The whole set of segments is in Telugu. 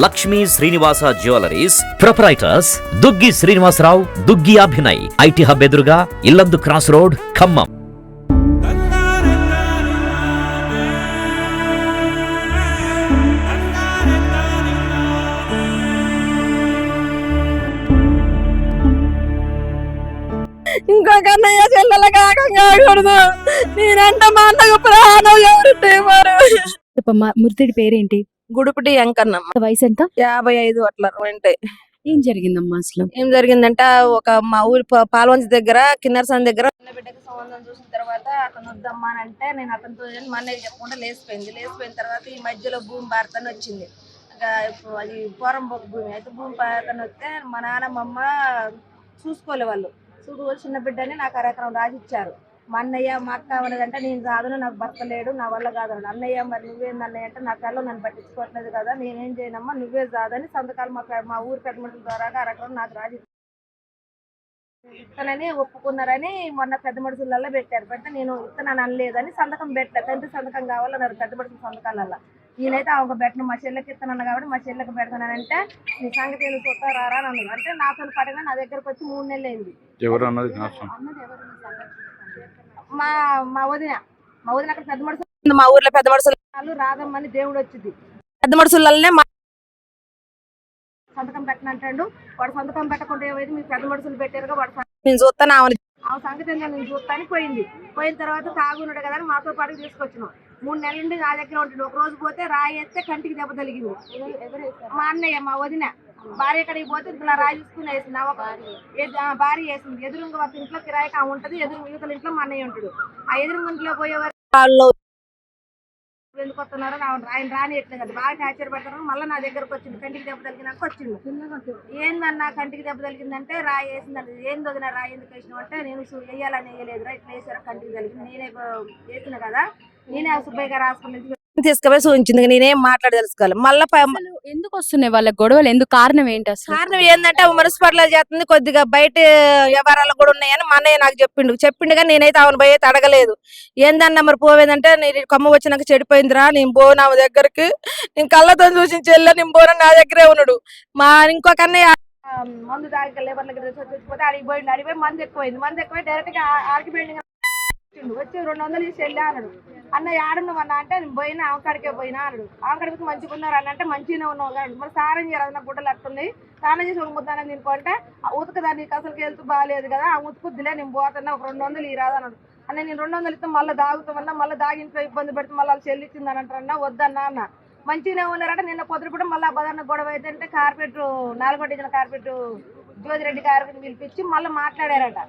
Lakshmi Srinivasa jewelleries proprietors Duggi Srinivasarao, Duggi Abhinay, IT hub ఎదురుగా ఇల్లందు క్రాస్ రోడ్, ఖమ్మం. ఇంకొక అన్నయ్య చెల్లెల కాకూడదు. నేనంటే మా అన్నకు ప్రాణం ఎవరుంటే వారు. మృతుడి పేరేంటి? గుడుపుటి వెంకన్నమ్మ. వయసు ఎంత? 55 అట్లా ఉంటాయి. ఏం జరిగిందమ్మా అసలు? ఏం జరిగిందంటే మా ఊరి పాల్వంచి దగ్గర కిన్నరసాని దగ్గర బిడ్డకి సంబంధం చూసిన తర్వాత అతను వద్దమ్మా అని అంటే నేను అతనితో మా అన్నయ్య చెప్పకుండా లేచిపోయిన తర్వాత ఈ మధ్యలో భూమి భారతని వచ్చింది. అది పోరంబొక్క భూమి అయితే భూమి భారతని వస్తే మా నాన్నమ్మ చూసుకోలే వాళ్ళు చిన్న బిడ్డని నాకు 1 ఎకరం రాసిచ్చారు. మా అన్నయ్య మా అక్క ఉన్నదంటే నేను కాదును, నాకు భర్త లేడు, నా వల్ల కాదన్నాడు. అన్నయ్య మరి నువ్వేంది అన్నయ్య అంటే నా కళ్ళు నన్ను పట్టించుకోవట్లేదు కదా, నేనేం చేయనమ్మా, నువ్వే కాదని సంతకాలు మా ఊరి పెద్ద మనుషుల ద్వారా 1 ఎకరం నాకు రాసి ఇస్తానని ఒప్పుకున్నారని మొన్న పెద్ద మనుషులలో పెట్టారు. పెడితే నేను ఇస్తానని అనలేదని సంతకం పెట్టా. తండ్రి సంతకం కావాలన్నారు పెద్ద మనుషుల సంతకాలలో. నేనైతే ఒక పెట్టను, మా చెల్లెకి ఇస్తానన్నా కాబట్టి మా చెల్లెకి పెడతానంటే నీ సంగతి ఏదో చూస్తారా అని అన్నది. అంటే నాతో పడిన నా దగ్గరకు వచ్చి 3 నెలలు అయింది. మా వదిన అక్కడ పెద్ద మనుషులు, మా ఊర్లో పెద్ద మనుషులు రాదమ్మని దేవుడు వచ్చింది. పెద్ద మనుషులనే సంతకం పెట్టనంటాడు. వాడు సంతకం పెట్టకుండా ఏమైంది, మీరు పెద్ద మనుషులు పెట్టారుగా, వాడు నేను చూస్తాను ఆ సంగతి ఏంటో నేను చూస్తాను పోయిన తర్వాత తాగున్నాడు కదా అని మాతో పాటు తీసుకొచ్చినాం. 3 నెలల నుండి నా దగ్గర ఉంటుంది. ఒక రోజు పోతే రాయి వేస్తే కంటికి దెబ్బ తగిలింది. మా అన్నయ్య మా వదిన భార్య ఎక్కడికి పోతే ఇలా రాయి తీసుకుని వేసింది. భార్య వేసింది. ఎదురుంగ ఒక ఇంట్లో కిరాయికి ఉంటది, యువతల ఇంట్లో మా అన్నయ్య ఉంటాడు. ఆ ఎదురుంగ ఇంట్లో పోయేవారు వాళ్ళు ఎందుకు వస్తున్నారు, ఆయన రానియట్లేదు కదా, బాగా టార్చర్ పెడతారు. మళ్ళీ నా దగ్గరకు వచ్చింది. కంటికి దెబ్బ తగిలినాక వచ్చిండు. ఏందన్నా కంటికి దెబ్బ తగిలిందంటే రాయి వేసిందంటే ఏంది వదిన రాయి ఎందుకు వేసినావు అంటే నేను వేయాలని వేయలేదు, ఇట్లా వేసారు కంటికి తగిలింది, నేనే వేసిన కదా, నేనే సుబ్బయ్య రాసుకుని తీసుకుపోయి చూపించింది. నేనేం మాట్లాడి తెలుసుకోవాలి. మళ్ళీ ఎందుకు వస్తున్నాయి వాళ్ళ గొడవలు? ఎందుకు? కారణం ఏంటి అసలు? కారణం ఏంటంటే మున్సిపాలిటీ చేస్తుంది, కొద్దిగా బయట వ్యవహారాలు కూడా ఉన్నాయని మా అన్నయ్య నాకు చెప్పిండు కానీ నేనైతే ఆమెను పోయి అడగలేదు. ఏందన్నా మరి పోవేదంటే నేను కొమ్మ వచ్చినాక చెడిపోయిందిరా, నేను పోను ఆమె దగ్గరికి, నేను కళ్ళతో చూసి చెల్లె నేను పోను, నా దగ్గరే ఉన్నాడు. మా ఇంకొక అన్నయ్య మందు తాగి లేబర్లకి చచ్చిపోతే అడిగిపోయి మందు ఎక్కువైంది డైరెక్ట్ గా ఆర్కిపోయింది. వచ్చి 200 ఇచ్చి వెళ్ళా అన్నాడు. అన్న ఏడున్నావన్నా అంటే నేను పోయినా ఆవకాడికే పోయినా అన్నాడు. ఆవకాడికి మంచిగా ఉన్నారు అన్న అంటే మంచిగానే ఉన్నావు అన్నాడు. మరి సారం చేయరాదు, నా గుడ్డలు అట్టున్నాయి, స్నానం చేసి ఒక ముద్దానని తినుకుంటే ఉతకదాన్ని అసలుకి వెళ్తూ బాగాలేదు కదా, ఆ ఉతుకుద్దిలే నేను పోతున్నా, ఒక 200 ఇరాదు అన్నాడు. అన్న నేను 200 ఇస్తే మళ్ళీ దాగుతామన్నా, మళ్ళీ దాగింట్లో ఇబ్బంది పెడితే మళ్ళీ వాళ్ళు చెల్లిచ్చింది అని అంటారన్నా. వద్దన్నా అన్న మంచిగానే ఉన్నారంటే నిన్న పొద్దుపూట మళ్ళీ బదాన్న గొడవ అయితే కార్పెట్ 4వ డివిజన్ కార్పెట్ జ్యోతిరెడ్డి గారికి పిలిపించి మళ్ళీ మాట్లాడారట.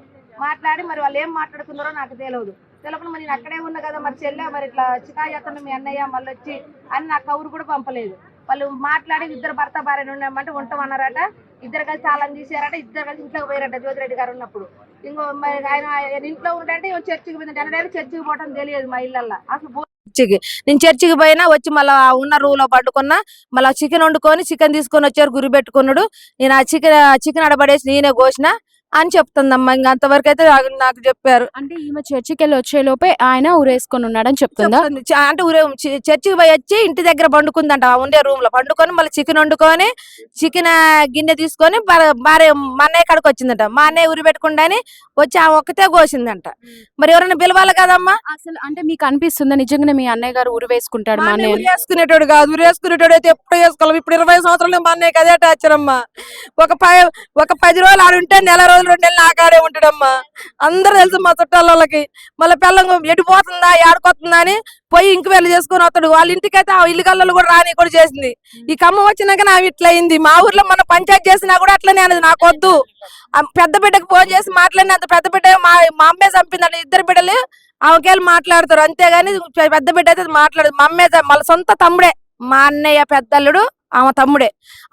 మాట్లాడి మరి వాళ్ళు ఏం మాట్లాడుతున్నారో నాకు తెలియదు. తెలియకుండా మరి నేను అక్కడే ఉన్నా కదా, మరి చెల్లె మరి ఇట్లా చికాయత్తున్న మీ అన్నయ్య మళ్ళీ వచ్చి అని నాకు కౌరు కూడా పంపలేదు. వాళ్ళు మాట్లాడి ఇద్దరు భర్త భార్య ఉండమంటే ఉంటామన్నారట. ఇద్దరు కలిసి తాళం తీసారట. ఇద్దరు కలిసి ఇంట్లోకి పోయారట జ్యోతిరెడ్డి గారు ఉన్నప్పుడు. ఇంకో మరి ఆయన ఇంట్లో ఉంటే చర్చికి పోయిందంటే అన్న చర్చికి పోవటం తెలియదు మా ఇళ్ళల్లో అసలు. నేను చర్చికి పోయినా వచ్చి మళ్ళీ ఉన్న రూమ్ లో పట్టుకున్నా, మళ్ళీ చికెన్ వండుకొని చికెన్ తీసుకొని వచ్చారు, గురి పెట్టుకున్నాడు. నేను ఆ చికెన్ అడబడేసి నేనే కోసిన అని చెప్తుందమ్మా. ఇంకా అంతవరకు అయితే నాకు చెప్పారు. అంటే ఈమె చర్చికి వెళ్ళి వచ్చే లోపే ఆయన ఊరేసుకొని ఉన్నాడని చెప్తుందా? అంటే చర్చికి పోయి వచ్చి ఇంటి దగ్గర పండుకుందంట, ఉండే రూమ్ లో పండుకొని మళ్ళీ చికెన్ వండుకొని చికెన్ గిన్నె తీసుకొని భార్య మా అన్నయ్య కాడికి వచ్చిందంట. మా అన్నయ్య ఉరి పెట్టుకుండాని వచ్చి ఆ ఒక్కతే కోసిందంట. మరి ఎవరైనా పిలవాలి కదమ్మా. అసలు అంటే మీకు అనిపిస్తుందా నిజంగానే మీ అన్నయ్య గారు ఉరి వేసుకుంటాడు? మా అన్నయ్య వేసుకునేటోడు కాదు, ఉరి వేసుకునేటోడు అయితే ఎప్పుడు వేసుకోవాలి. ఇప్పుడు 20 సంవత్సరాలు మా అన్నయ్యకి అదే టార్చర్ అమ్మా. ఒక 10 రోజులు ఆడుంటే నెల రోజులు 2 నెలలు ఆకాడే ఉంటాడమ్మా. అందరూ తెలుసు మా చుట్టాలకి. మళ్ళీ పిల్లం ఎడిపోతుందా ఏడుకొస్తుందా అని పోయి ఇంక వెళ్ళి చేసుకొని వస్తాడు. వాళ్ళ ఇంటికైతే ఆ ఇల్లు కళ్ళలు కూడా రాని కూడా చేసింది. ఈ ఖమ్మం వచ్చినాక నా ఇట్లా అయింది. మా ఊర్లో మన పంచాయతీ చేసినా కూడా అట్లనే అనేది. నాకు వద్దు, పెద్ద బిడ్డకు ఫోన్ చేసి మాట్లాడినంత పెద్ద బిడ్డ మా అమ్మే చంపిందంటే 2 బిడ్డలు ఆమెకేళ్ళు మాట్లాడతారు, అంతేగాని పెద్ద బిడ్డ అయితే మాట్లాడదు. మా అమ్మే మళ్ళీ సొంత తమ్ముడే, మా అన్నయ్య పెద్దల్లుడు ఆమె తమ్ముడే.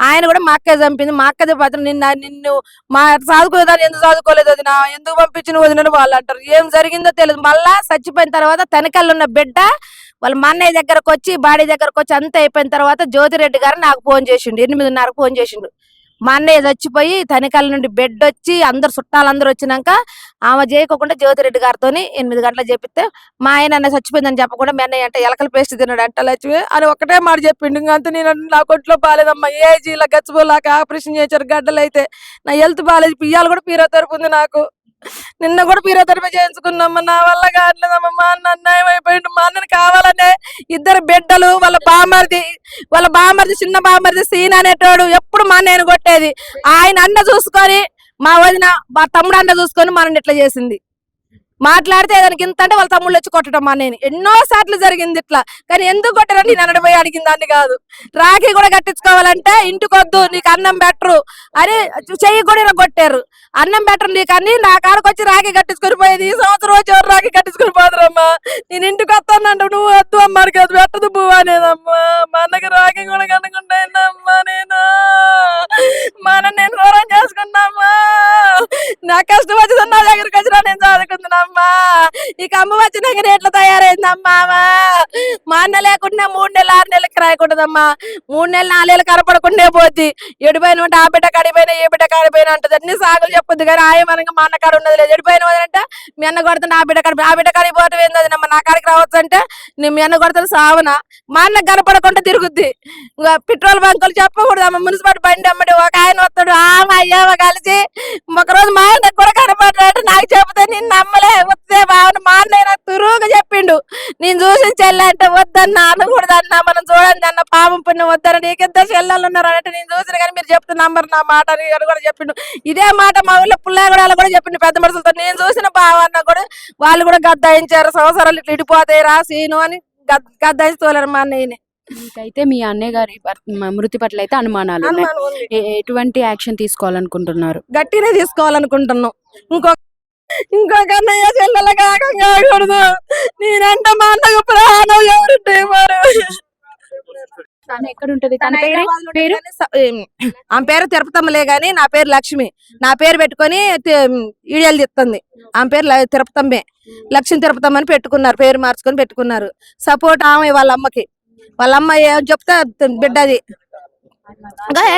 ఆయన కూడా మా అక్క చంపింది. మా అక్కది పత్రం నిన్ను మా చదువుకోలేదని ఎందుకు చదువుకోలేదు, అది నా ఎందుకు పంపించిన వదినని వాళ్ళు అంటారు. ఏం జరిగిందో తెలియదు. మళ్ళా చచ్చిపోయిన తర్వాత తనకల్లో ఉన్న బిడ్డ వాళ్ళ మా అన్నయ్య దగ్గరకు వచ్చి బాడీ దగ్గరకు వచ్చి అంత అయిపోయిన తర్వాత జ్యోతిరెడ్డి గారు నాకు ఫోన్ చేసిండు. 8:30కు ఫోన్ చేసిండు. మా అన్నయ్య చచ్చిపోయి తనికల నుండి బెడ్ వచ్చి అందరు చుట్టాలందరూ వచ్చినాక ఆమె చేయకోకుండా జ్యోతిరెడ్డి గారితో 8 గంటలకు చెప్పిస్తే మా ఆయన అన్న చచ్చిపోయిందని చెప్పకుండా మీ అన్నయ్య అంటే ఎలకల పేస్ట్ తిన్నాడు అంట లక్ష్మి అని ఒకటే మాట చెప్పిండు. ఇంకంతా నేను నా కొట్లో బాగాలేదమ్మా, ఏజీ ఇలా గచ్చిపోలాక ఆపరేషన్ చేశారు గడ్డలు అయితే, నా హెల్త్ బాగాలేదు, పియ్యాలు కూడా పీరోథెరపీ ఉంది నాకు, నిన్న కూడా పీరోథెరపీ చేయించుకున్నామ్మా, నా వల్ల కావట్లేదమ్మా, మా అన్న అన్యాయం అయిపోయిండు, మా అన్నని కావాలనే 2 బిడ్డలు వాళ్ళ బామర్ది చిన్న బామర్ది సీన్ అనేటోడు ఎప్పుడు మా అన్నయ్యను కొట్టేది, ఆయన అన్న చూసుకొని మా వదిన మా తమ్ముడు అన్న చూసుకొని మనని ఇట్లా చేసింది. మాట్లాడితే దానికి ఇంత అంటే వాళ్ళ తమ్ముళ్ళు వచ్చి కొట్టడం మా నేను ఎన్నో సార్లు జరిగింది ఇట్లా. కానీ ఎందుకు కొట్టరని నేను అనడపోయి అడిగిన దాన్ని కాదు. రాఖీ కూడా కట్టించుకోవాలంటే ఇంటికి వద్దు నీకు అన్నం బెటరు అని చెయ్యి కూడా కొట్టారు. అన్నం బెటర్ నీకు అని నా కాడకు వచ్చి రాఖీ కట్టించుకొని పోయేది. ఈ సంవత్సరం వచ్చి ఎవరు రాఖీ కట్టించుకొని పోదురమ్మా, నేను ఇంటికి వస్తానంట, నువ్వు వద్దు అమ్మారికి అది పెట్టదు పువ్వు అనేదమ్మా. మా అన్నకి రాఖీ కూడా కనుకుంటాయినమ్మా, నేను దూరం చేసుకున్నామ్మా, నా కష్టం వచ్చింది నా దగ్గరికి వచ్చినా నేను చదువుకుంటున్నామ్మా, ఇక అమ్మ వచ్చినాక ఎట్లా తయారైందమ్మా. మా అన్న లేకుండా 3 నెలలు 6 నెలలకి రాయకూడదమ్మా, 3 నెలలు 4 నెలలు కనపడకుండా పోద్ది. ఎడిపోయిన ఉంటే ఆ బిడ్డ కాడిపోయినా ఏ బిడ్డ కాడిపోయినా అంటది, అన్ని సాగులు చెప్పొద్దు కానీ ఆయమనంగా మా అన్న కాడ ఉన్నది లేదు. ఎడిపోయిన అంటే మీ అన్న కొడుతున్నా ఆ బిడ్డ కాడికి పోవటం ఏంది, అది నా కాడికి రావచ్చు అంటే నేను మీ అన్న కొడుతున్నా సావనా, మా అన్న కనపడకుండా తిరుగుద్ది. పెట్రోల్ బంకులు చెప్పకూడదు అమ్మ, మున్సిపాలిటీ బండి అమ్మడి ఒక ఆయన వస్తాడు, ఆమె అయ్యావ కలిసి ఒకరోజు మా ఆయన కూడా కనపడ్డాడు, నాకు చెబితే నేను నమ్మలే, వస్తే బావని మా అన్నయ్య నాకు తురుగా చెప్పిండు, నేను చూసి చెల్లె అంటే వద్దన్నా అనకూడదన్నా, మనం చూడండి అన్న పాపం పుణ్యం వద్దన్న, నీకెంత చెల్లెళ్ళు ఉన్నారు అంటే నేను చూసిన కానీ మీరు చెప్తే నమ్మరు నా మాట అని కూడా చెప్పిండు. ఇదే మాట మా ఊళ్ళో పుల్లగూడలో కూడా చెప్పిండు పెద్ద మనుషులతో, నేను చూసిన బావన్న కూడా వాళ్ళు కూడా గద్దాయించారు, సంవత్సరాలు ఇట్లా ఇడిపోతాయి రా సీను అని గద్దాయించి తోలేరు మా అన్నయ్యని. మీకైతే మీ అన్నయ్య గారి మృతి పట్ల అయితే అనుమానాలు ఉన్నాయి. ఎటువంటి యాక్షన్ తీసుకోవాలనుకుంటున్నారు? గట్టినే తీసుకోవాలనుకుంటున్నాం. ఇంకొక అన్నయ్య చెల్లెల కాకూడదు, నేనంటే మా అన్నకు ప్రాణం ఎవరుంటే మరి. తను ఎక్కడ ఉంటది? తన పేరు ఆమె పేరు తిరుపతమ్మలే గాని నా పేరు లక్ష్మి. నా పేరు పెట్టుకొని ఈడియాలు తీస్తుంది. ఆమె పేరు తిరుపతమ్మే, లక్ష్మి తిరుపతమ్మ అని పెట్టుకున్నారు, పేరు మార్చుకొని పెట్టుకున్నారు. సపోర్ట్ ఆమె వాళ్ళ అమ్మకి, వాళ్ళ అమ్మ ఏం చెప్తే బిడ్డది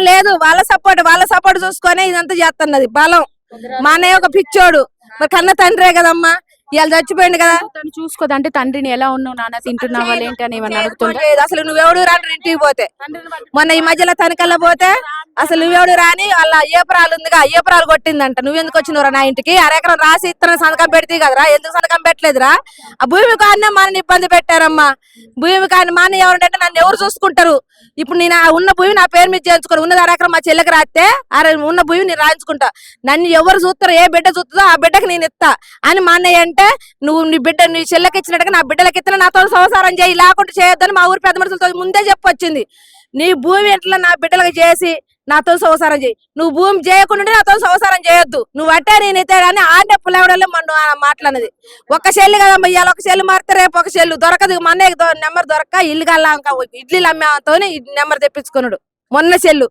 లేదు, వాళ్ళ సపోర్ట్ చూసుకొని ఇదంతా చేస్తున్నది బలం. మా అన్నయ్య ఒక పిచ్చోడు, మరి కన్న తండ్రే కదమ్మా, ఇవాళ చచ్చిపోయింది కదా. తను చూసుకోదు అంటే తండ్రిని ఎలా ఉన్నావు నాన్న, తింటున్నావా ఏంటి అని అడుగుతుంది. అసలు నువ్వెవడు రాని ఇంటికి పోతే, మొన్న ఈ మధ్యలో తనకల్లా పోతే అసలు నువ్వెవడు రాని వాళ్ళ ఏపురాలు ఉందిగా, ఏపురాలు కొట్టిందంట, నువ్వెందుకు వచ్చినవురా నా ఇంటికి, 1 ఎకరం రాసి ఇత్తనం సంతకం పెడితే కదరా, ఎందుకు సంతకం పెట్టలేదురా, ఆ భూమి కాడనే మనని ఇబ్బంది పెట్టారమ్మా. భూమి కాని మా అన్న ఎవరంటే నన్ను ఎవరు చూసుకుంటారు, ఇప్పుడు నేను ఉన్న భూమి నా పేరు మీద చేయించుకోను, ఉన్నది 1 ఎకరం మా చెల్లెకి రాస్తే ఉన్న భూమి నేను రాయించుకుంటా, నన్ను ఎవరు చూస్తారో ఏ బిడ్డ చూస్తుందో ఆ బిడ్డకి నేను ఇస్తా అని మా అన్నయ్య అంటే, నువ్వు నీ చెల్లెకి ఇచ్చినట్టుగా నా బిడ్డలకి ఇస్తున్నా, నాతో సంసారం చేయి, లేకుండా చేయొద్దని మా ఊరి పెద్ద మనుషులతో ముందే చెప్పొచ్చింది. నీ భూమి ఎట్లా నా బిడ్డలకు చేసి నాతో సంసారం చేయి, నువ్వు భూమి చేయకుండా నాతో సంసారం చేయొద్దు, నువ్వు అట్టే నేనైతే కానీ ఆడే పుల్లవడలే మన మాట్లాడినది. ఒక చెల్లి కదమ్మా, ఇవాళ ఒక చెల్లి మారితే రేపు ఒక చెల్లు దొరకదు. మా అన్నయ్యకి నెంబర్ దొరక్క ఇల్లు కల్లా ఇడ్లీలు అమ్మేతో నెంబర్ తెప్పించుకున్నాడు. మొన్న చెల్లు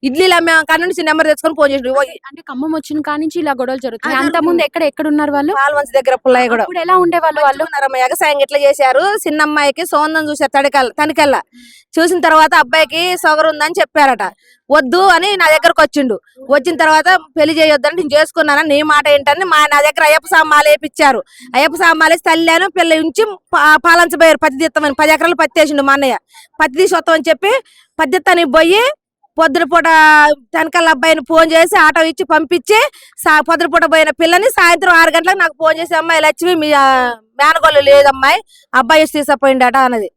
ఇడ్లీలు అమ్మే కాడ నుంచి నెంబర్ తెచ్చుకొని ఫోన్ చేసి, అంటే ఖమ్మం వచ్చిన కాడ నుంచి ఇలా గొడవలు జరుగుతాయి. అంత ముందు ఎక్కడ ఉన్నారు వాళ్ళు? పాల్వంచి దగ్గర పుల్లయ్య కూడా ఎలా ఉండేవాళ్ళు? వాళ్ళు ఎగసాయం ఇట్లా చేశారు. చిన్న అమ్మాయికి సోందం చూసారు తనికెళ్ళ చూసిన తర్వాత అబ్బాయికి సొగరు ఉందని చెప్పారట, వద్దు అని నా దగ్గరకు వచ్చిన తర్వాత పెళ్లి చేయొద్దని నేను చేసుకున్నానని నీ మాట ఏంటని నా దగ్గర అయ్యప్ప సామాలు వేపించారు. అయ్యప్ప సామాలు తల్లాను పిల్ల ఉంచి పాలంచబోయారు. పత్తి తీస్తామని 10 ఎకరాలు పత్తి వేసిండు మా అన్నయ్య. పత్తి తీసుకొస్తామని చెప్పి పత్తి పోయి పొద్దున పూట తనకల్లా అబ్బాయిని ఫోన్ చేసి ఆటో ఇచ్చి పంపించి పొద్దున పూట పోయిన పిల్లని సాయంత్రం 6 గంటలకు నాకు ఫోన్ చేసి, అమ్మాయి లక్ష్మి మీ మేనగోళ్ళు లేదమ్మాయి, అబ్బాయి తీసుకపోయిండట అన్నది.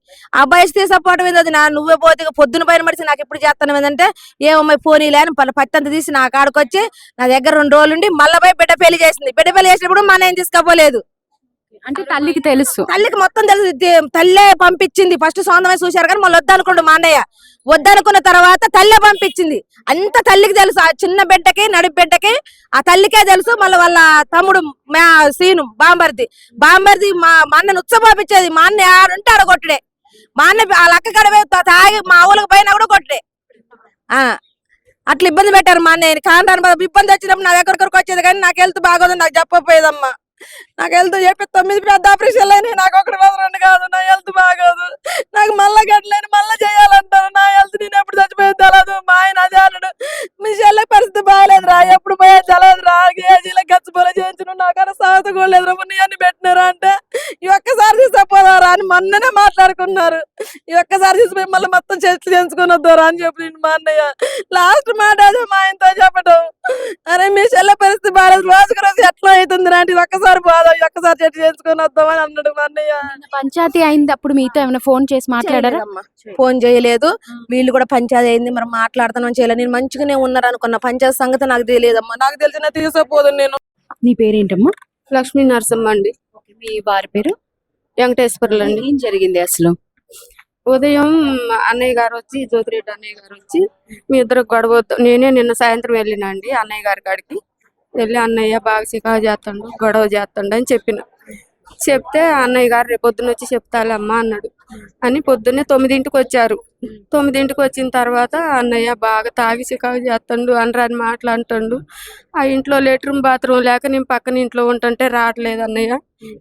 అబ్బాయి తీసుకపోవడం ఏంటది, నువ్వే పోతే పొద్దున పైన మడిచి నాకు ఇప్పుడు చేస్తాను ఏంటంటే, ఏమమ్మాయి పోనీలే అని పత్తి అంతా తీసి నా కాడకు వచ్చి నా దగ్గర 2 రోజులు ఉండి మళ్ళీ పోయి బిడ్డ పెళ్లి చేసింది. బిడ్డ పెళ్లి చేసినప్పుడు మా నేను తీసుకపోలేదు. అంటే తల్లికి తెలుసు, తల్లికి మొత్తం తెలుసు, తల్లే పంపించింది. ఫస్ట్ సొంతమై చూశారు కానీ మళ్ళీ వద్దనుకోండు మా అన్నయ్య. వద్దనుకున్న తర్వాత తల్లే పంపించింది. అంత తల్లికి తెలుసు, ఆ చిన్న బిడ్డకి నడి బిడ్డకి ఆ తల్లికే తెలుసు. మళ్ళీ వాళ్ళ తమ్ముడు సీను బాంబర్ది మా అన్నను ఉత్సవాపించేది. మా అన్న ఆడుంటే ఆడ కొట్టుడే, మా అన్న వాళ్ళ అక్క కడవే తాగి మా ఊళ్ళకి పోయినా కూడా కొట్టుడే. అట్లా ఇబ్బంది పెట్టారు మా అన్నయ్యని. కానీ ఇబ్బంది వచ్చినప్పుడు నా దగ్గరకు వచ్చేది కానీ నాకు హెల్త్ బాగోదు, నాకు చెప్పపోయేదమ్మా. నాకు హెల్త్ చెప్పి 9 పెద్ద ఆపరేషన్లు అయినాయి, నాకు 1 కాదు. నా హెల్త్ బాగోదు, నాకు మళ్ళా గట్లని మళ్ళీ చేయాలంటారు. నా హెల్త్ నేను ఎప్పుడు చచ్చిపోయేది తెలదు. మా ఆయన అదే అన్నాడు, మీ చెల్లె అనుకున్నారు. ఈ ఒక్కసారి చూసి మిమ్మల్ని మొత్తం చర్చలు చేయించుకొని వద్దారా అని చెప్పిండు మా అన్నయ్య. లాస్ట్ మాట అదే మా ఆయనతో చెప్పడం, అరే మీ చెల్లె పరిస్థితి బాగాలేదు, రోజుకు రోజు ఎట్లా అవుతుంది రాంటి, ఒక్కసారి బాధ, ఒక్కసారి చర్చ చేయించుకొని వద్దామని అన్నాడు మా అన్నయ్య. పంచాయతీ అయింది అప్పుడు మీతో ఏమైనా ఫోన్ చేసి మాట్లాడారా? ఫోన్ చేయలేదు. వీళ్ళు కూడా పంచాయతీ అయింది మరి మాట్లాడుతున్నాం చేయలేదు. నేను మంచిగానే ఉన్నారు అనుకున్న, పంచాయతీ సంగతి నాకు తెలియదమ్మా. నాకు తెలిసిన తీసుకోపోదు. నేను నీ పేరేంటమ్మా? లక్ష్మీ నరసమ్మ అండి. మీ వారి పేరు? వెంకటేశ్వర్లు అండి. ఏం జరిగింది అసలు? ఉదయం అన్నయ్య గారు వచ్చి, జ్యోతిరెడ్డి అన్నయ్య గారు వచ్చి, మీ ఇద్దరు గొడవ, నేనే నిన్న సాయంత్రం వెళ్ళినా అండి అన్నయ్య గారి కాడికి. వెళ్ళి అన్నయ్య బాగా చికాకు చేస్తాడు, గొడవ చేస్తాడు అని చెప్పిన. చెప్తే అన్నయ్య గారు రేపు పొద్దున్న వచ్చి చెప్తాలమ్మా అన్నాడు అని పొద్దున్నే 9ంటికి వచ్చారు. 9ంటికి వచ్చిన తర్వాత అన్నయ్య బాగా తాగి చికాకు చేస్తాడు, అనరాని మాటలు అంటాడు. ఆ ఇంట్లో లెట్రూమ్ బాత్రూమ్ లేక నేను పక్కన ఇంట్లో ఉంటుంటే రావట్లేదు అన్నయ్య.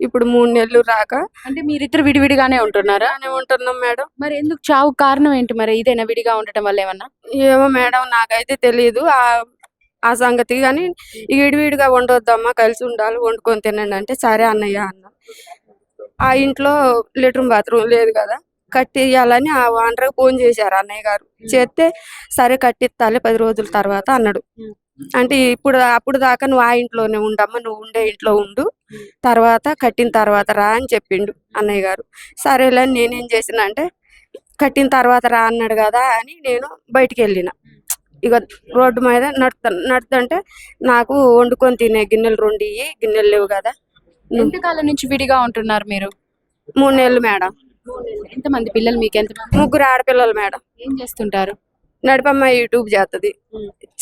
ఇప్పుడు 3 నెలలు రాక. అంటే మీరిద్దరు విడివిడిగానే ఉంటున్నారా? బాగానే ఉంటున్నాం మేడం. మరి ఎందుకు చావు కారణం ఏంటి మరి? ఇదేనా విడిగా ఉండటం వల్ల ఏమన్నా? ఏమో మేడం, నాకైతే తెలియదు ఆ సంగతి. కానీ విడివిడిగా ఉండొద్దమ్మా, కలిసి ఉండాలి, వండుకొని తినండి అంటే సరే అన్నయ్య అన్న. ఆ ఇంట్లో లెట్రూమ్ బాత్రూమ్ లేదు కదా, కట్టియాలని ఆ ఓనర్కి ఫోన్ చేశారు అన్నయ్య గారు. చేస్తే సరే కట్టిస్తాలే 10 రోజుల తర్వాత అన్నాడు. అంటే అప్పుడు దాకా నువ్వు ఆ ఇంట్లోనే ఉండమ్మా, నువ్వు ఉండే ఇంట్లో ఉండు, తర్వాత కట్టిన తర్వాత రా అని చెప్పిండు అన్నయ్య గారు. సరేలే అని నేనేం చేసిన అంటే, కట్టిన తర్వాత రా అన్నాడు కదా అని నేను బయటికి వెళ్ళిన. ఇక రోడ్డు మీద నడుతుంటే నాకు వండుకొని తినే గిన్నెలు 2 గిన్నెలు లేవు కదా. ఎంతకాలం నుంచి విడిగా ఉంటున్నారు మీరు? 3 నెలలు మేడం. ఎంతమంది పిల్లలు మీకు? ఎంతమంది? 3 ఆడపిల్లలు మేడం. ఏం చేస్తుంటారు? నడిపమ్మాయి యూట్యూబ్ చేస్తుంది,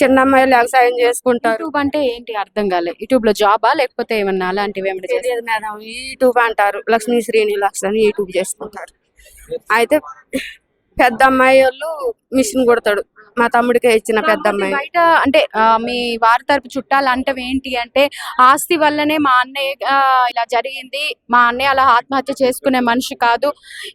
చిన్న అమ్మాయి వ్యవసాయం చేసుకుంటారు. యూట్యూబ్ అంటే ఏంటి అర్థం కాలే. యూట్యూబ్ లో జాబా లేకపోతే ఏమన్నా అలాంటివి ఏమైనా చేస్తారా? తెలియదు మేడం, యూట్యూబ్ అంటారు. లక్ష్మీ శ్రీనివాస్ అని యూట్యూబ్ చేసుకుంటారు. అయితే పెద్ద అమ్మాయి వాళ్ళు మిషన్ కుడతాడు, మా తమ్ముడికే ఇచ్చిన పెద్ద అమ్మాయి. బయట అంటే మీ వారి తరపు చుట్టాలు అంటే ఏంటి అంటే, ఆస్తి వల్లనే మా అన్నయ్య ఇలా జరిగింది, మా అన్నయ్య అలా ఆత్మహత్య చేసుకునే మనిషి కాదు,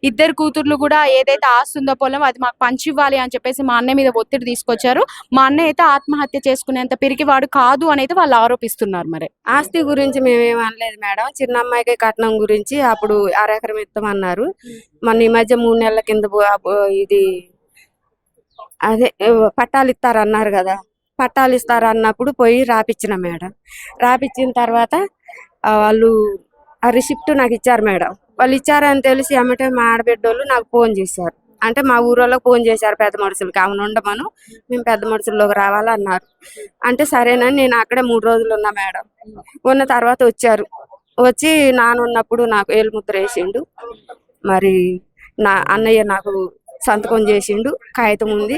2 కూతుర్లు కూడా ఏదైతే ఆస్తి ఉందో పొలం అది మాకు పంచివ్వాలి అని చెప్పేసి మా అన్నయ్య మీద ఒత్తిడి తీసుకొచ్చారు. మా అన్నయ్య అయితే ఆత్మహత్య చేసుకునేంత పిరికివాడు కాదు అని అయితే వాళ్ళు ఆరోపిస్తున్నారు. మరి ఆస్తి గురించి మేమేం అనలేదు మేడం, చిన్న అమ్మాయికి కట్నం గురించి అప్పుడు 6 ఎకరం ఇస్తామన్నారు. మన ఈ మధ్య 3 నెలల కింద ఇది అదే పట్టాలు ఇస్తారన్నారు కదా, పట్టాలు ఇస్తారన్నప్పుడు పోయి రాపిచ్చిన మేడం. రాపిచ్చిన తర్వాత వాళ్ళు ఆ రిసిప్ట్ నాకు ఇచ్చారు మేడం. వాళ్ళు ఇచ్చారని తెలిసి ఏమంటే మా ఆడబిడ్డోళ్ళు నాకు ఫోన్ చేశారు. అంటే మా ఊరోళ్ళకి ఫోన్ చేశారు, పెద్ద మనుషులకి, ఆమెను ఉండమను, మేము పెద్ద మనుషుల్లోకి రావాలన్నారు. అంటే సరేనని నేను అక్కడే 3 రోజులు ఉన్నా మేడం. ఉన్న తర్వాత వచ్చారు. వచ్చి నానున్నప్పుడు నాకు ఏలుముద్ర వేసిండు. మరి నా అన్నయ్య నాకు సంతకం చేసిండు, కాగితం ఉంది,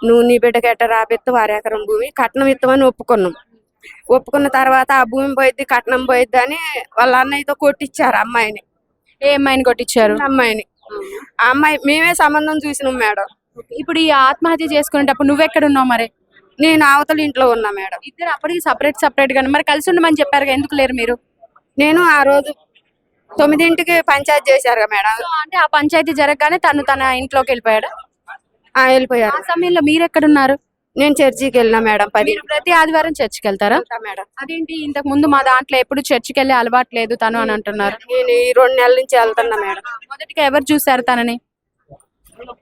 నువ్వు నీ బిడ్డకి ఎట్ట రాపిస్తావు 6 ఎకరం భూమి కట్నం ఇస్తామని ఒప్పుకున్నాం. ఒప్పుకున్న తర్వాత ఆ భూమి పోయిద్ది, కట్నం పోయిద్ది అని వాళ్ళ అన్నయ్యతో కొట్టించారు అమ్మాయిని. ఏ అమ్మాయిని కొట్టించారు? అమ్మాయిని. ఆ అమ్మాయి మేమే సంబంధం చూసినాం మేడం. ఇప్పుడు ఈ ఆత్మహత్య చేసుకునేటప్పుడు నువ్వెక్కడ ఉన్నావు? మరి నేను అవతల ఇంట్లో ఉన్నా మేడం. ఇద్దరు అప్పటికి సపరేట్ గానే మరి కలిసి ఉండమని చెప్పారు, ఎందుకు లేరు మీరు? నేను ఆ రోజు 9ంటికి పంచాయతీ చేశారు మేడం. అంటే ఆ పంచాయతీ జరగగానే తన ఇంట్లోకి వెళ్ళిపోయాడు. వెళ్ళిపోయారు. ఆ సమయంలో మీరు ఎక్కడున్నారు? నేను చర్చికి వెళ్ళినా మేడం. 10 ప్రతి ఆదివారం చర్చికి వెళ్తారా మేడం? అదేంటి ఇంతకు ముందు మా దాంట్లో ఎప్పుడు చర్చికి వెళ్ళే అలవాటు లేదు తను అని అంటున్నారు. నేను ఈ 2 నెలల నుంచి వెళ్తున్నా మేడం. మొదటిగా ఎవరు చూసారు తనని?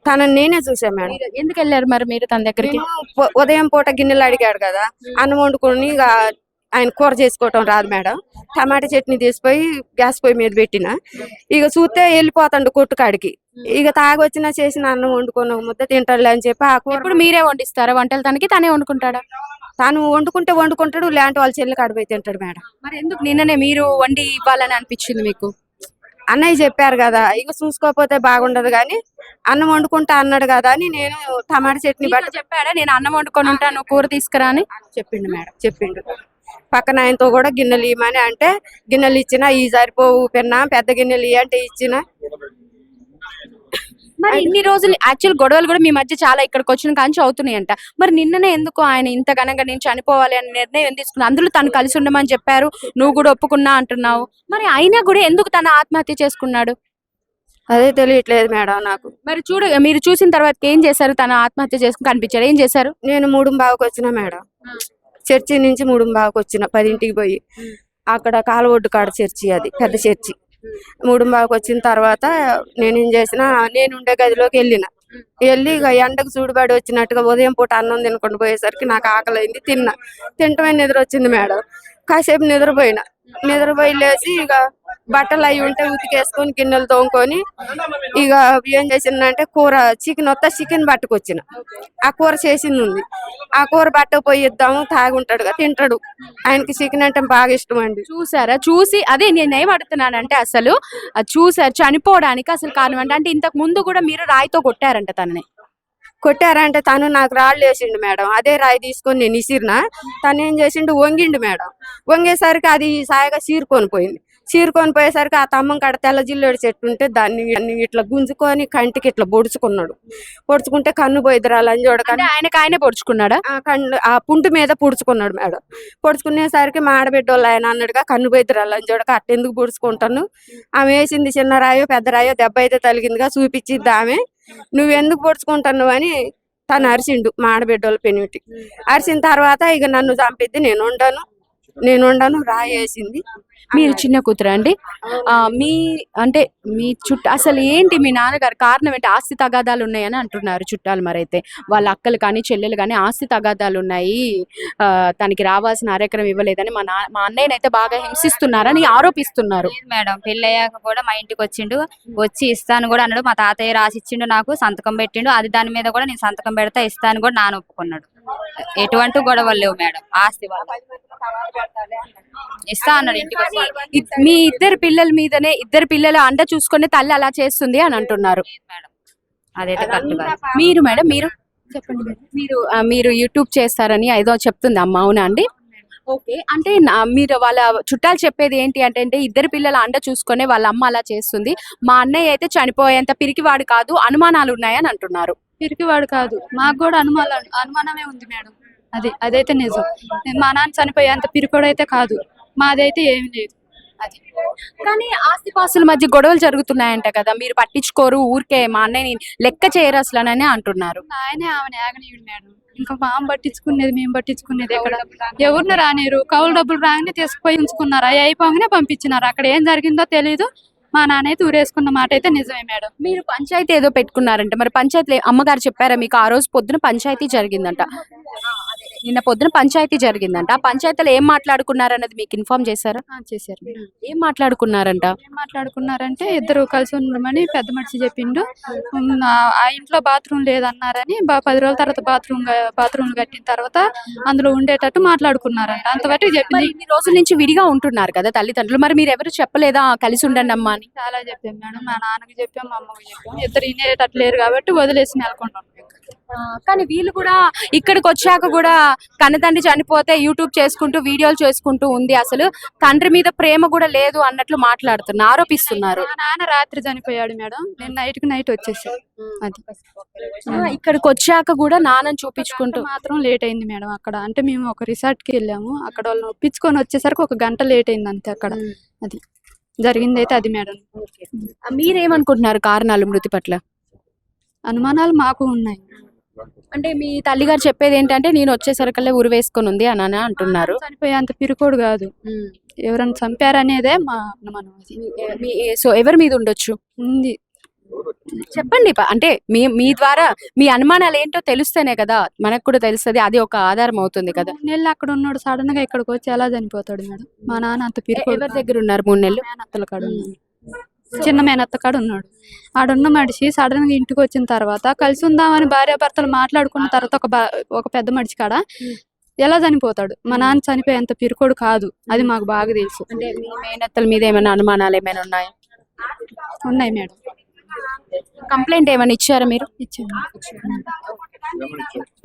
తనని నేనే చూసా మేడం. ఎందుకు వెళ్ళారు మరి మీరు తన దగ్గరికి? ఉదయం పూట గిన్నెలు అడిగాడు కదా, అన్నం వండుకొని ఇక ఆయన కూర చేసుకోవటం రాదు మేడం. టమాటా చట్నీ తీసిపోయి గ్యాస్ పొయ్యి మీద పెట్టిన. ఇక చూస్తే వెళ్ళిపోతాడు కొట్టుకాడికి. ఇక తాగొచ్చినా చేసిన అన్నం వండుకొని ముద్ద తింటాడులే అని చెప్పి ఆ కూర. ఇప్పుడు మీరే వండిస్తారా వంటలు తనకి? తనే వండుకుంటాడా? తను వండుకుంటాడు, లేదంటే వాళ్ళ చెల్లి కాడిపోయి తింటాడు మేడం. మరి ఎందుకు నిన్ననే మీరు వండి ఇవ్వాలని అనిపించింది మీకు? అన్నయ్య చెప్పారు కదా, ఇక చూసుకోకపోతే బాగుండదు కానీ అన్నం వండుకుంటా అన్నాడు కదా అని నేను టమాటా చట్నీ చెప్పాడా నేను అన్నం వండుకొని ఉంటాను కూర తీసుకురా అని? చెప్పిండు మేడం, చెప్పిండు. పక్కన ఆయనతో కూడా గిన్నెలు ఇవ్వమని అంటే గిన్నెలు ఇచ్చినా ఈ సరిపోవు పిన్నా, పెద్ద గిన్నెలు ఇవి అంటే ఇచ్చిన. మరి ఇన్ని రోజులు యాక్చువల్ గొడవలు కూడా మీ మధ్య చాలా ఇక్కడికి వచ్చిన కాంచి అవుతున్నాయంట. మరి నిన్ననే ఎందుకు ఆయన ఇంత ఘనంగా నేను చనిపోవాలి అనే నిర్ణయం తీసుకున్నా? అందులో తను కలిసి ఉండమని చెప్పారు, నువ్వు కూడా ఒప్పుకున్నా అంటున్నావు. మరి అయినా కూడా ఎందుకు తన ఆత్మహత్య చేసుకున్నాడు? అదే తెలియట్లేదు మేడం నాకు. మరి మీరు చూసిన తర్వాత ఏం చేశారు? తన ఆత్మహత్య చేసుకుని కనిపించారు, ఏం చేశారు? నేను 3:15కి వచ్చిన మేడం. చర్చి నుంచి 3:15కి వచ్చిన, 10ంటికి పోయి అక్కడ కాలువొడ్డు కాడ చర్చి, అది పెద్ద చర్చి. 3:15కి వచ్చిన తర్వాత నేనేం చేసిన, నేను ఉండే గదిలోకి వెళ్ళి ఇక ఎండకు చూడుబడి వచ్చినట్టుగా ఉదయం పూట అన్నం తినకుండా పోయేసరికి నాకు ఆకలి అయింది. తింటమే నిద్ర వచ్చింది మేడం. కాసేపు నిద్రపోయి లేచి ఇక బట్టలు అవి ఉంటే ఉతికేసుకొని గిన్నెలు తోముకొని ఇక ఏం చేసిందంటే చికెన్ పట్టుకొచ్చిన. ఆ కూర చేసింది ఉంది. ఆ కూర పట్టకపోయి ఇద్దాము, తాగుంటాడుగా, తింటాడు. ఆయనకి చికెన్ అంటే బాగా ఇష్టం అండి. చూసారా? చూసి అదే నేనేం అడుగుతున్నానంటే అసలు చూసారు చనిపోవడానికి అసలు కారణం అంటే ఇంతకు ముందు కూడా మీరు రాయితో కొట్టారంట తనని. కొట్టారంటే తను నాకు రాళ్ళు వేసిండు మేడం. అదే రాయి తీసుకొని నేను ఇసిరిన. తను ఏం చేసిండు, వంగిండు మేడం. వంగేసరికి అది సాయగా చీరుకొని పోయేసరికి ఆ తమ్మం కాడ తెల్ల జిల్లేడు చెట్టు ఉంటే దాన్ని ఇట్లా గుంజుకొని కంటికి ఇట్లా పొడుచుకుంటే కన్ను పోయిద్ది రా లంజోడకని ఆయనే పొడుచుకున్నాడా? ఆ పుంటు మీద పుడుచుకున్నాడు మేడం. పొడుచుకునేసరికి మా ఆడబిడ్డోళ్ళు ఆయన అన్నాడుగా, కన్ను పోయిద్ది రా లంజోడక, అట్టెందుకు పుడుచుకుంటాను, ఆమె వేసింది చిన్న రాయో పెద్ద రాయో, దెబ్బ అయితే తలిగిందిగా, చూపించిద్ది ఆమె, నువ్వెందుకు పొడుచుకుంటున్నావు అని తను అరిసిండు మా ఆడబిడ్డోళ్ళ పెనిమిటి. అరిసిన తర్వాత ఇక నన్ను చంపిద్ది, నేను ఉండను రాయి వేసింది. మీరు చిన్న కూతురు అండి? మీ చుట్టూ అసలు ఏంటి మీ నాన్నగారు కారణం ఏంటి? ఆస్తి తగాదాలు ఉన్నాయని అంటున్నారు చుట్టాలు. మరైతే వాళ్ళ అక్కలు కానీ చెల్లెలు కానీ ఆస్తి తగాదాలు ఉన్నాయి, తనకి రావాల్సిన అరెకరం ఇవ్వలేదని మా అన్నయ్యనైతే బాగా హింసిస్తున్నారని ఆరోపిస్తున్నారు. మేడం పెళ్ళయ్యాక కూడా మా ఇంటికి వచ్చి ఇస్తాను కూడా అన్నాడు. మా తాతయ్య రాసిచ్చిండు, నాకు సంతకం పెట్టిండు. అది దాని మీద కూడా నేను సంతకం పెడతా ఇస్తాను కూడా నాన్న ఒప్పుకున్నాడు. ఎటువంటి గొడవలు లేవు మేడం. ఆస్తి ఇస్తా అన్నాడు ఇంటికి. మీ ఇద్దరు పిల్లల అండ చూసుకునే తల్లి అలా చేస్తుంది అని అంటున్నారు మేడం. అదైతే కరెక్ట్ కాదు. మీరు మేడం మీరు చెప్పండి. మీరు యూట్యూబ్ చేస్తారని ఏదో చెప్తుంది అమ్మ, అవునా అండి? ఓకే. అంటే మీరు వాళ్ళ చుట్టాలు చెప్పేది ఏంటి అంటే ఇద్దరు పిల్లల అండ చూసుకునే వాళ్ళ అమ్మ అలా చేస్తుంది, మా అన్నయ్య అయితే చనిపోయేంత పిరికివాడు కాదు, అనుమానాలు ఉన్నాయని అంటున్నారు. పిరికివాడు కాదు, మాకు కూడా అనుమానమే ఉంది మేడం. అదైతే నిజం. మా నాన్న చనిపోయేంత పిరికోడు అయితే కాదు, మాదైతే ఏమి లేదు. అది కానీ ఆస్తిపాస్తుల మధ్య గొడవలు జరుగుతున్నాయంట కదా, మీరు పట్టించుకోరు, ఊరికే మా అన్నయ్యని లెక్క చేయరు అసలు అని అంటున్నారు. ఆయనే ఆమెను ఆగనీయుడు మేడం. ఇంకా మా అమ్మ పట్టించుకునేది, మేము పట్టించుకునేది ఎక్కడ? ఎవరిని రానిరు, కౌలు డబ్బులు రాగానే తీసుకుపోయి ఉంచుకున్నారు. అవి అయిపోగానే పంపించినారు. అక్కడ ఏం జరిగిందో తెలీదు. మా నాన్న అయితే ఊరేసుకున్న మాట అయితే నిజమే మేడం. మీరు పంచాయతీ ఏదో పెట్టుకున్నారంట, మరి పంచాయతీ అమ్మగారు చెప్పారా మీకు? ఆ రోజు పొద్దున పంచాయతీ జరిగిందంట, నిన్న పొద్దున పంచాయతీ జరిగిందంట. ఆ పంచాయతీలో ఏం మాట్లాడుకున్నారన్నది మీకు ఇన్ఫార్మ్ చేశారా? చేశారు. ఏం మాట్లాడుకున్నారంటే ఇద్దరు కలిసి ఉండమని పెద్ద మనిషి చెప్పిండు. ఆ ఇంట్లో బాత్రూమ్ లేదన్నారని 10 రోజుల తర్వాత బాత్రూమ్ కట్టిన తర్వాత అందులో ఉండేటట్టు మాట్లాడుకున్నారంట. అంతవరకు చెప్పింది. ఇన్ని రోజుల నుంచి విడిగా ఉంటున్నారు కదా తల్లిదండ్రులు, మరి మీరు ఎవరు చెప్పలేదా కలిసి ఉండండి అమ్మా అని? చాలా చెప్పాం మేడం. మా నాన్నకి చెప్పాం, మా అమ్మకి చెప్పాం. ఇద్దరు వినేటట్టు లేరు కాబట్టి వదిలేసి నెలకొంటాం. కానీ వీళ్ళు కూడా ఇక్కడికి వచ్చాక కూడా కన్నతండ్రి చనిపోతే యూట్యూబ్ చేసుకుంటూ వీడియోలు చేసుకుంటూ ఉంది, అసలు తండ్రి మీద ప్రేమ కూడా లేదు అన్నట్లు మాట్లాడుతున్నారు, ఆరోపిస్తున్నారు. మా నాన్న రాత్రి చనిపోయాడు మేడం. నేను నైట్ వచ్చేసాను. అది ఇక్కడికి వచ్చాక కూడా నాన్నని చూపించుకుంటూ మాత్రం లేట్ అయింది మేడం. అక్కడ అంటే మేము ఒక రిసార్ట్ కి వెళ్ళాము, అక్కడ వాళ్ళని ఒప్పించుకొని వచ్చేసరికి 1 గంట లేట్ అయింది అంతే. అక్కడ అది జరిగింది అయితే అది మేడం. మీరేమనుకుంటున్నారు కారణాలు మృతి పట్ల? అనుమానాలు మాకు ఉన్నాయి. అంటే మీ తల్లిగారు చెప్పేది ఏంటంటే నేను వచ్చేసరికల్లా ఉరి వేసుకొని ఉంది అని అంటున్నారు. చనిపోయేంత పిరికోడు కాదు, ఎవరైనా చంపారనేదే మా అనుమానం. సో ఎవరి మీద ఉండొచ్చు ఉంది చెప్పండి. అంటే మీ ద్వారా మీ అనుమానాలు ఏంటో తెలిస్తేనే కదా మనకు కూడా తెలుస్తుంది, అది ఒక ఆధారం అవుతుంది కదా. 3 నెలలు అక్కడ ఉన్నాడు, సడన్ గా ఇక్కడికి వచ్చి ఎలా చనిపోతాడు మేడం? మా నాన్న అంత పిరికోడు. ఎవరి దగ్గర ఉన్నారు 3 నెలలు? మేనత్తల కాడ ఉన్నాడు, చిన్న మేనత్త కాడ ఉన్నాడు. ఆడున్న మనిషి సడన్ గా ఇంటికి వచ్చిన తర్వాత కలిసి ఉందామని భార్యాభర్తలు మాట్లాడుకున్న తర్వాత ఒక పెద్ద మనిషి కాడ ఎలా చనిపోతాడు? మా నాన్న చనిపోయేంత పిరికోడు కాదు, అది మాకు బాగా తెలుసు. అంటే మీ మేనత్తల మీద ఏమైనా అనుమానాలు ఏమైనా ఉన్నాయా? ఉన్నాయి మేడం. కంప్లైంట్ ఏమైనా ఇచ్చారా మీరు? ఇచ్చాను.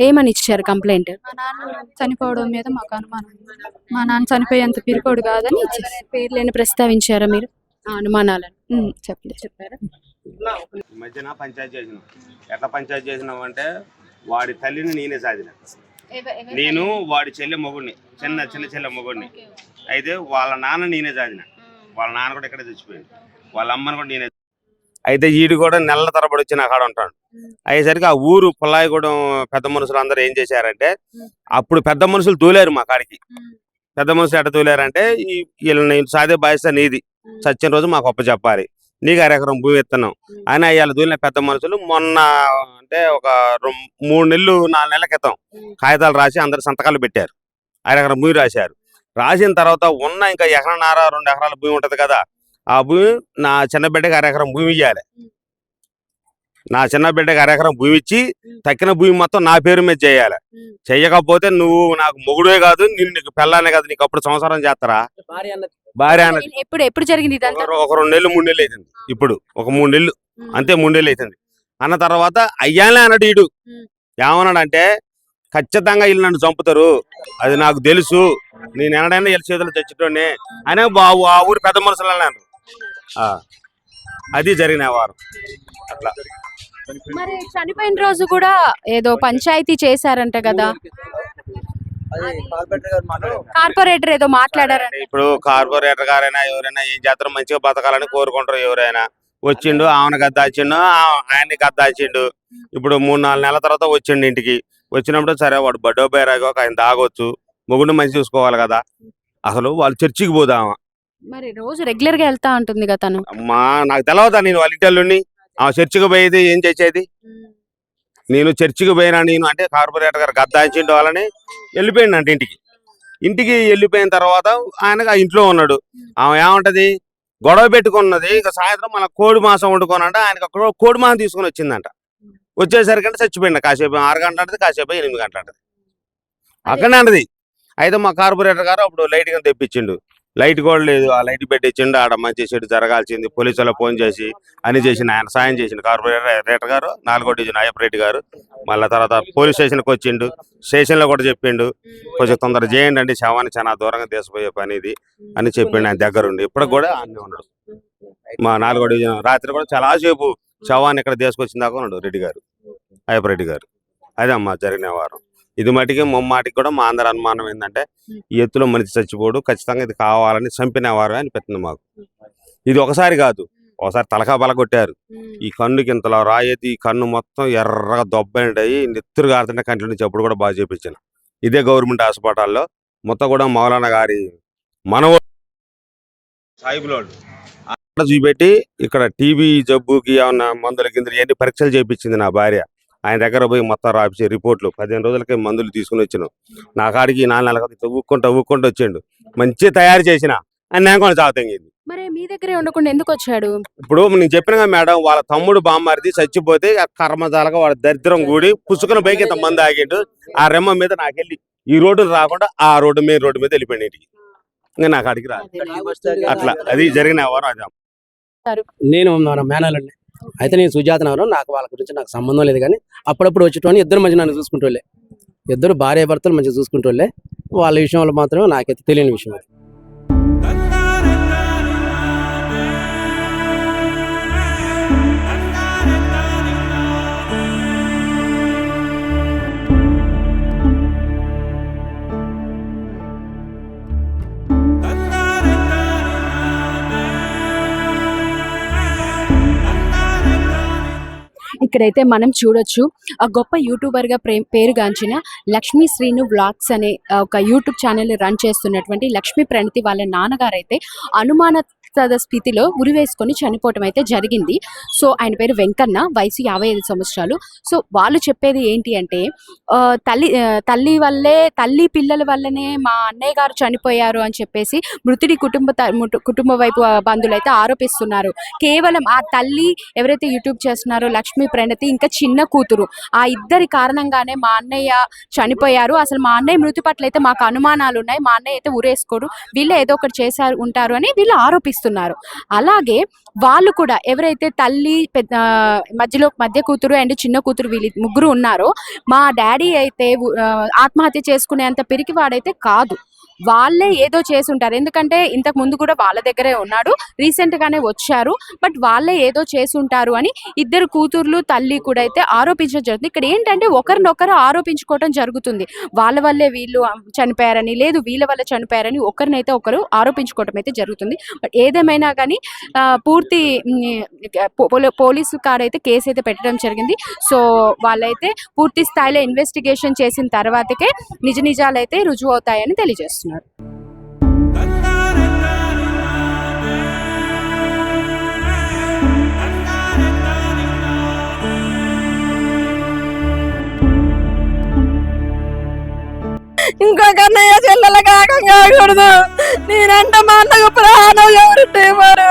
ఏమని ఇచ్చారు కంప్లైంట్? మా నాన్న చనిపోవడం మీద మాకు అనుమానం, మా నాన్న చనిపోయేంత పిరికోడు కాదని ఇచ్చేసి. పేర్లేని ప్రస్తావించారా మీరు అనుమానాలను? చెప్పారా? ఈ మధ్యన పంచాయతీ చేసినాం. ఎట్లా పంచాయతీ చేసినాం అంటే వాడి తల్లిని నేనే సాధిన, నేను వాడి మొగుడిని చిన్న చెల్లె మొగుడిని. అయితే వాళ్ళ నాన్న నేనే సాధిన, వాళ్ళ నాన్న కూడా ఇక్కడే చచ్చిపోయింది, వాళ్ళ అమ్మని కూడా నేనే. అయితే ఈడు కూడా నెలల తరబడి వచ్చి నా కాడ ఉంటాడు. అయ్యేసరికి ఆ ఊరు పుల్లాయిగూడెం పెద్ద మనుషులు అందరూ ఏం చేశారంటే, అప్పుడు పెద్ద మనుషులు దూలేరు మా కాడికి. పెద్ద మనుషులు ఎట్ట తోలారంటే వీళ్ళని సాదే బాధ్యత నీది, సత్యం రోజు మాకు ఒప్ప చెప్పాలి, నీకు 1 ఎకరం భూమి ఇస్తున్నాం అని అయ్యాల తోలిన పెద్ద మనుషులు మొన్న అంటే ఒక 3 నెలలు 4 నెలల క్రితం కాగితాలు రాసి అందరు సంతకాలు పెట్టారు, 1 ఎకరం భూమి రాశారు. రాసిన తర్వాత ఉన్న ఇంకా 1.5 ఎకరం 2 ఎకరాల భూమి ఉంటది కదా, ఆ భూమి నా చిన్న బిడ్డకి 1 ఎకరం భూమి ఇవ్వాలి. నా చిన్న బిడ్డకి 1 ఎకరం భూమి ఇచ్చి తక్కిన భూమి మొత్తం నా పేరు మీద చేయాలి. చెయ్యకపోతే నువ్వు నాకు మొగుడే కాదు, నీకు పెళ్ళానే కాదు, నీకు అప్పుడు సంసారం చేస్తారా? భార్య అన్నది ఎప్పుడు జరిగింది ఇదంతా? ఒక 2 నెలలు 3 నెలలు అవుతుంది. ఇప్పుడు ఒక 3 నెలలు అంతే, 3 నెలలు అవుతుంది. అన్న తర్వాత అయ్యాలే అన్నట్టు ఈడు ఏమన్నాడంటే ఖచ్చితంగా వీళ్ళు నన్ను చంపుతారు, అది నాకు తెలుసు, నేను ఎనడైనా వీళ్ళ చేతులు తెచ్చుటోనే అనే బాబు ఆ ఊరు పెద్ద మనుషులు అన్నారు. అది జరిగిన వారం అట్లా. మరి చనిపోయిన రోజు కూడా ఏదో పంచాయతీ చేశారంట కదా, కార్పొరేటర్ ఏదో మాట్లాడారంట. ఇప్పుడు కార్పొరేటర్ గారైనా ఎవరైనా ఏం చేస్తారో మంచిగా బతకాలని కోరుకుంటారు. ఎవరైనా వచ్చిండు ఆమెను గద్దాచిండు, ఆయన్ని గద్దాచిండు. ఇప్పుడు 3-4 నెలల తర్వాత వచ్చిండు ఇంటికి. వచ్చినప్పుడు సరే వాడు బడ్డో బేరాగో ఆయన తాగొచ్చు, మొగుడిని మంచి చూసుకోవాలి కదా. అసలు వాళ్ళు చర్చికి పోదామా? మరి రోజు రెగ్యులర్ గా వెళ్తా ఉంటుంది కదా తను. అమ్మా నాకు తెలవదా నేను వాళ్ళ ఇంటి ఆ చర్చికి పోయేది ఏం చేసేది? నేను చర్చికి పోయినా నేను అంటే కార్పొరేటర్ గారు గద్దాయించిండు వాళ్ళని, వెళ్ళిపోయిండు అంటే ఇంటికి వెళ్ళిపోయిన తర్వాత ఆయనకు ఆ ఇంట్లో ఉన్నాడు. ఆమె ఏమంటది గొడవ పెట్టుకున్నది, ఇక సాయంత్రం మన కోడి మాంసం వండుకోనంటే ఆయనకు అక్కడ కోడి మాంసం తీసుకుని వచ్చిందంట. వచ్చేసరికంటే చచ్చిపోయింది. కాసేపు 6 గంటలు అంటది, కాసేపు 8 గంటలు అంటది, అక్కడనే అంటది. అయితే మా కార్పొరేటర్ గారు అప్పుడు లైట్ గా తెప్పించిండు, లైట్ కూడా లేదు, ఆ లైట్ పెట్టించిండు. ఆడ మంచి చెడు జరగాల్సింది పోలీసులకు ఫోన్ చేసి అని చేసిన ఆయన సాయం చేసిండు కార్పొరేటర్ గారు, 4వ డివిజన్ అయ్యప్ప రెడ్డి గారు. మళ్ళీ తర్వాత పోలీస్ స్టేషన్కి వచ్చిండు, స్టేషన్ లో కూడా చెప్పిండు కొంచెం తొందర చేయండి అండి, శవాన్ని చాలా దూరంగా తీసిపోయే పని ఇది అని చెప్పిండు ఆయన దగ్గరుండి. ఇప్పటికి కూడా అన్నీ ఉన్నాడు. మా 4వ డివిజన్ రాత్రి కూడా చాలా సేపు శవాన్ని ఇక్కడ తీసుకొచ్చిన దాకా ఉన్నాడు రెడ్డి గారు, అయ్యప్ప రెడ్డి గారు. అదే అమ్మా జరిగిన వారం. ఇది మటుకి ముమ్మాటికి కూడా మా అందరి అనుమానం ఏంటంటే ఈ ఎత్తులో మనిషి చచ్చిపోడు, ఖచ్చితంగా ఇది కావాలని చంపిన వారు అనిపిస్తుంది మాకు. ఇది ఒకసారి కాదు, ఒకసారి తలకా బల కొట్టారు, ఈ కన్నుకి ఇంతలో రాయేది, ఈ కన్ను మొత్తం ఎర్రగా దొబ్బైంటాయి, నెత్తురు గారుతుంటే కంటి నుంచి అప్పుడు కూడా బాగా చేపించిన. ఇదే గవర్నమెంట్ హాస్పిటల్లో మొత్తం కూడా మౌలానా గారి మనవడు సాయిబులోడు అక్కడ చూపెట్టి ఇక్కడ టీబీ జబ్బుకి ఏమన్నా మందుల కింద ఎన్ని పరీక్షలు చేయించింది నా భార్య. ఆయన దగ్గర పోయి మొత్తం రాపించే రిపోర్ట్లు 15 రోజులకే మందులు తీసుకుని వచ్చినాం. నా కాడికి 4 నెలలకు ఊక్కుంటూ వచ్చిండు, మంచిగా తయారు చేసిన అని నేను కూడా చావుతంగింది. మరి మీ దగ్గరే ఉండకుండా ఎందుకు వచ్చాడు? ఇప్పుడు నేను చెప్పిన మేడం, వాళ్ళ తమ్ముడు బామ్మరిది చచ్చిపోతే కర్మజాలగా వాడు దరిద్రం కూడి పుసుకుని పైకి ఇంత మంది ఆగిండు. ఆ రెమ్మ మీద నాకెళ్ళి ఈ రోడ్డు రాకుండా ఆ రోడ్డు మెయిన్ రోడ్డు మీద వెళ్ళిపోయింది ఇంటికి, ఇంకా నా కాడికి రా. అట్లా అది జరిగిన వారం. అది నేను మన మేనల్ని అయితే నేను సుజాతనవరం, నాకు వాళ్ళ గురించి నాకు సంబంధం లేదు, కానీ అప్పుడప్పుడు వచ్చేటోని ఇద్దరు మంచి నన్ను చూసుకుంటోళ్ళే, ఇద్దరు భార్య భర్తలు మంచిగా చూసుకుంటోళ్ళే. వాళ్ళ విషయంలో మాత్రమే నాకైతే తెలియని విషయం అది. ఇక్కడైతే మనం చూడొచ్చు, ఆ గొప్ప యూట్యూబర్ గా పేరుగాంచిన లక్ష్మీ శ్రీను వ్లాగ్స్ అనే ఒక యూట్యూబ్ ఛానల్ రన్ చేస్తున్నటువంటి లక్ష్మీ ప్రణతి వాళ్ళ నాన్నగారు అయితే అనుమానాస్పద స్థితిలో ఉరివేసుకొని చనిపోవటం అయితే జరిగింది. సో ఆయన పేరు వెంకన్న, వయసు 55 సంవత్సరాలు. సో వాళ్ళు చెప్పేది ఏంటి అంటే తల్లి పిల్లల వల్లనే మా అన్నయ్య గారు చనిపోయారు అని చెప్పేసి మృతుడి కుటుంబ వైపు బంధువులు అయితే ఆరోపిస్తున్నారు. కేవలం ఆ తల్లి ఎవరైతే యూట్యూబ్ చేస్తున్నారో లక్ష్మీ ప్రణతి, ఇంకా చిన్న కూతురు, ఆ ఇద్దరి కారణంగానే మా అన్నయ్య చనిపోయారు. అసలు మా అన్నయ్య మృతి పట్ల అయితే మాకు అనుమానాలు ఉన్నాయి, మా అన్నయ్య అయితే ఊరేసుకోరు, వీళ్ళు ఏదో ఒకటి చేశారు ఉంటారు అని వీళ్ళు ఆరోపిస్తున్నారు. అలాగే వాళ్ళు కూడా ఎవరైతే తల్లి మధ్య కూతురు అండ్ చిన్న కూతురు వీళ్ళు ముగ్గురు ఉన్నారో, మా డాడీ అయితే ఆత్మహత్య చేసుకునేంత పిరికి వాడైతే కాదు, వాళ్ళే ఏదో చేసి ఉంటారు. ఎందుకంటే ఇంతకు ముందు కూడా వాళ్ళ దగ్గరే ఉన్నాడు, రీసెంట్ గానే వచ్చారు, బట్ వాళ్ళే ఏదో చేసి ఉంటారు అని ఇద్దరు కూతుర్లు తల్లి కూడా అయితే ఆరోపించడం జరుగుతుంది. ఇక్కడ ఏంటంటే ఒకరినొకరు ఆరోపించుకోవడం జరుగుతుంది. వాళ్ళ వల్లే వీళ్ళు చనిపోయారని, లేదు వీళ్ళ వల్ల చనిపోయారని ఒకరినైతే ఒకరు ఆరోపించుకోవడం అయితే జరుగుతుంది. బట్ ఏదేమైనా కానీ పూర్తి పోలీసు కాడైతే కేసు అయితే పెట్టడం జరిగింది. సో వాళ్ళైతే పూర్తి స్థాయిలో ఇన్వెస్టిగేషన్ చేసిన తర్వాతకే నిజాలైతే రుజువు అవుతాయని తెలియజేస్తున్నారు. ఇంకొక అన్నయ్య చెల్లెలకు ఆగం కాకూడదు. నేనంటే మా అన్నకు ప్రాణం ఎవరు